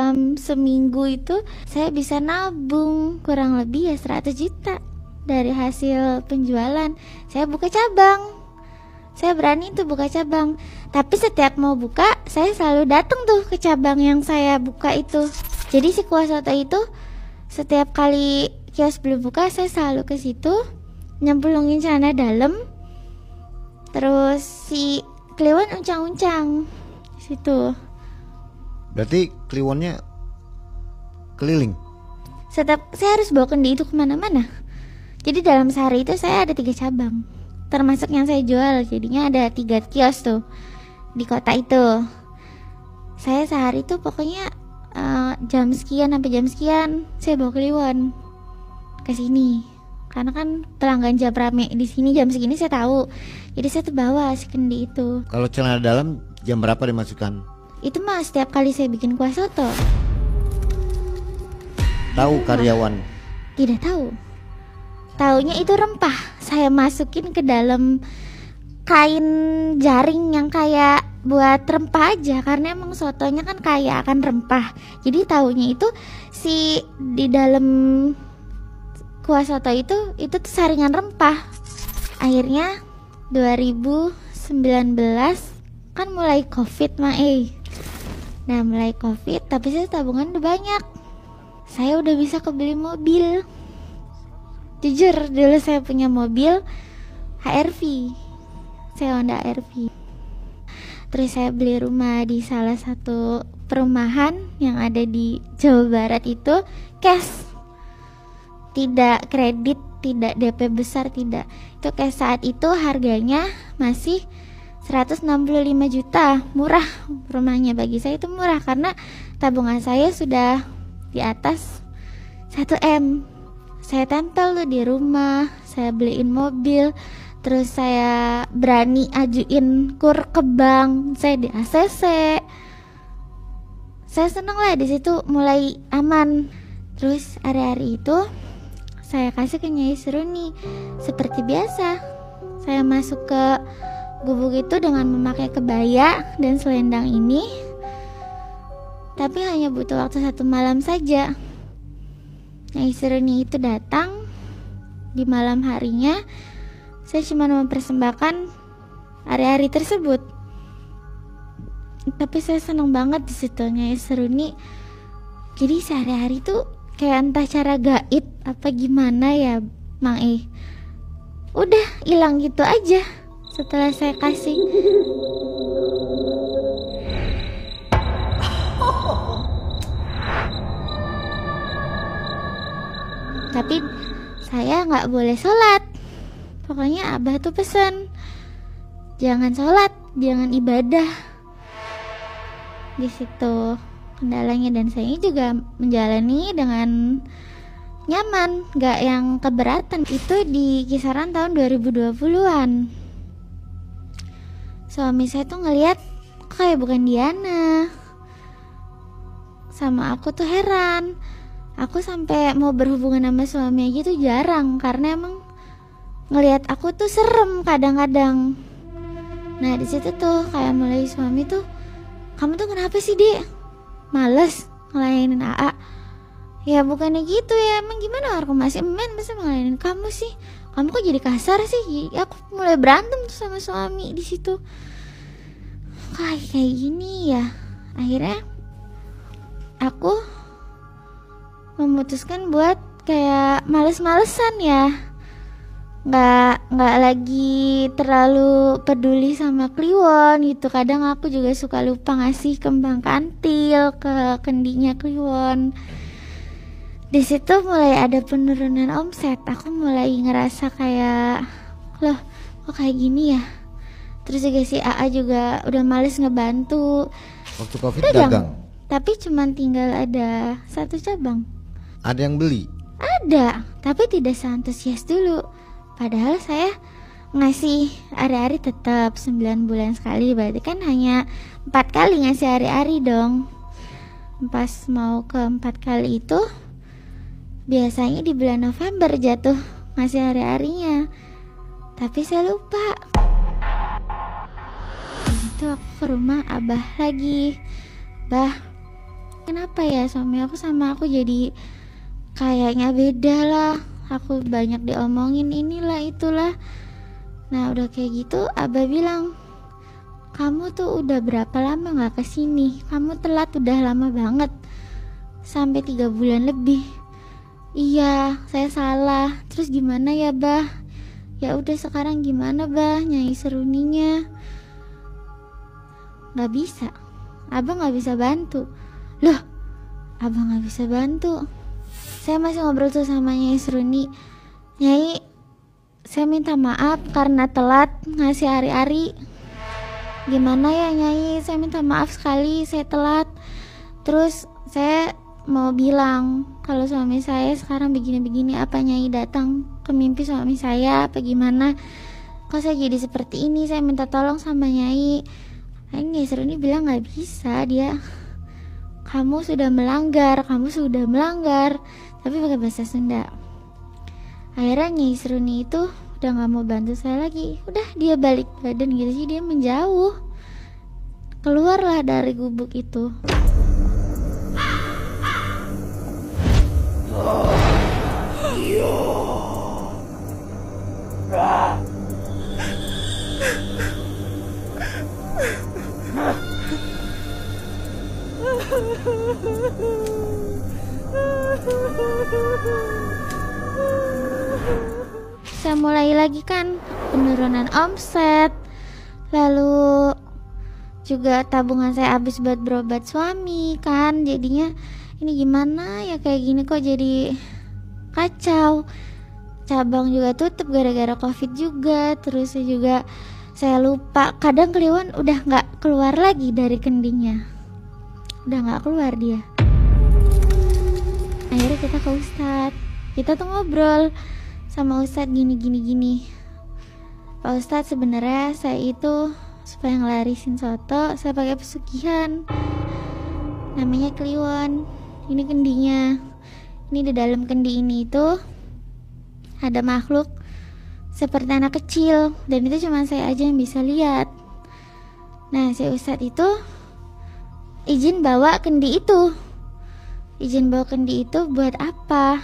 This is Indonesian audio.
dalam seminggu itu saya bisa nabung kurang lebih ya 100 juta dari hasil penjualan. Saya buka cabang, saya berani tuh buka cabang. Tapi setiap mau buka saya selalu datang tuh ke cabang yang saya buka itu. Jadi si kuah soto itu setiap kali kios belum buka saya selalu ke situ, nyemplungin celana dalam, terus si kliwon uncang-uncang di situ. Berarti kliwonnya keliling? Saya harus bawa kendi itu kemana-mana. Jadi dalam sehari itu saya ada 3 cabang, termasuk yang saya jual. Jadinya ada 3 kios tuh di kota itu. Saya sehari tuh pokoknya jam sekian sampai jam sekian saya bawa kliwon ke sini. Karena kan pelanggan jam rame di sini jam segini saya tahu. Jadi saya tuh bawa si kendi itu. Kalau celana dalam jam berapa dimasukkan? Itu mah setiap kali saya bikin kuah soto. Tahu karyawan? Tidak tahu. Taunya itu rempah. Saya masukin ke dalam kain jaring yang kayak buat rempah aja, karena emang sotonya kan kaya akan rempah. Jadi taunya itu si di dalam kuah soto itu tuh saringan rempah. Akhirnya 2019 kan mulai covid Nah mulai covid, tapi saya tabungan udah banyak. Saya udah bisa kebeli mobil. Jujur dulu saya punya mobil HR-V, saya Honda HR-V. Terus saya beli rumah di salah satu perumahan yang ada di Jawa Barat itu cash, tidak kredit, tidak DP besar, tidak. Itu cash. Saat itu harganya masih 165 juta, murah. Rumahnya bagi saya itu murah karena tabungan saya sudah di atas 1M. Saya tempel tuh di rumah, saya beliin mobil, terus saya berani ajuin kur ke bank, saya di ACC. Saya seneng lah di situ, mulai aman. Terus hari-hari itu saya kasih ke Nyai Seruni seperti biasa. Saya masuk ke gubuk itu dengan memakai kebaya dan selendang ini, tapi hanya butuh waktu 1 malam saja. Nyai Seruni itu datang di malam harinya. Saya cuma mempersembahkan hari-hari tersebut, tapi saya senang banget di situ Nyai Seruni. Jadi sehari-hari tuh kayak entah cara gaib apa gimana ya Mang udah hilang gitu aja setelah saya kasih. Tapi saya nggak boleh sholat. Pokoknya Abah tuh pesan jangan sholat, jangan ibadah. Di situ kendalanya, dan saya juga menjalani dengan nyaman, nggak yang keberatan. Itu di kisaran tahun 2020-an. Suami saya tuh ngelihat kayak bukan Diana. Sama aku tuh heran. Aku sampai mau berhubungan sama suami aja tuh jarang, karena emang ngelihat aku tuh serem kadang-kadang. Nah di situ tuh kayak mulai suami tuh, kamu tuh kenapa sih Dek? Males ngelayanin AA? Ya bukannya gitu ya, emang gimana aku masih men masa ngelayanin kamu sih? Kamu kok jadi kasar sih? Aku mulai berantem tuh sama suami di situ. Kayak gini ya. Akhirnya aku memutuskan buat kayak males-malesan ya. Nggak lagi terlalu peduli sama kliwon gitu. Kadang aku juga suka lupa ngasih kembang kantil ke kendinya kliwon. Di situ mulai ada penurunan omset. Aku mulai ngerasa kayak, loh kok kayak gini ya. Terus juga si AA juga udah males ngebantu. Waktu Covid dagang? Tapi cuman tinggal ada 1 cabang. Ada yang beli? Ada, tapi tidak seantusias dulu. Padahal saya ngasih hari-hari tetap 9 bulan sekali. Berarti kan hanya 4 kali ngasih hari-hari dong. Pas mau ke 4 kali itu, biasanya di bulan November jatuh ngasih hari-harinya. Tapi saya lupa. Itu aku ke rumah Abah lagi. Bah, kenapa ya suami aku sama aku jadi kayaknya beda lah, aku banyak diomongin inilah itulah. Nah udah kayak gitu Abah bilang, kamu tuh udah berapa lama gak kesini, kamu telat udah lama banget, sampai 3 bulan lebih. Iya saya salah. Terus gimana ya Bah? Ya udah sekarang gimana Bah Nyai Seruninya? Gak bisa, Abah gak bisa bantu. Loh Abah gak bisa bantu? Saya masih ngobrol tuh sama Nyai Seruni, Nyai saya minta maaf karena telat ngasih ari-ari. Gimana ya Nyai, saya minta maaf sekali saya telat. Terus saya mau bilang kalau suami saya sekarang begini-begini, apa Nyai datang ke mimpi suami saya apa gimana? Kok saya jadi seperti ini? Saya minta tolong sama Nyai. Nyai Seruni bilang gak bisa dia. Kamu sudah melanggar, tapi pakai bahasa Sunda. Akhirnya Nyai Seruni itu udah gak mau bantu saya lagi. Udah dia balik badan gitu sih, dia menjauh. Keluarlah dari gubuk itu. Saya mulai lagi kan penurunan omset, lalu juga tabungan saya habis buat berobat suami kan, jadinya ini gimana ya, kayak gini kok jadi kacau. Cabang juga tutup gara-gara covid juga. Terus juga saya lupa, kadang Kliwon udah gak keluar lagi dari kendingnya, udah gak keluar dia. Akhirnya kita ke Ustadz, kita tuh ngobrol sama Ustadz gini. Pak Ustadz, sebenarnya saya itu supaya ngelarisin soto saya pakai pesugihan namanya Kliwon. Ini kendinya, ini di dalam kendi ini itu ada makhluk seperti anak kecil, dan itu cuma saya aja yang bisa lihat. Nah si Ustadz itu izin bawa kendi itu buat apa?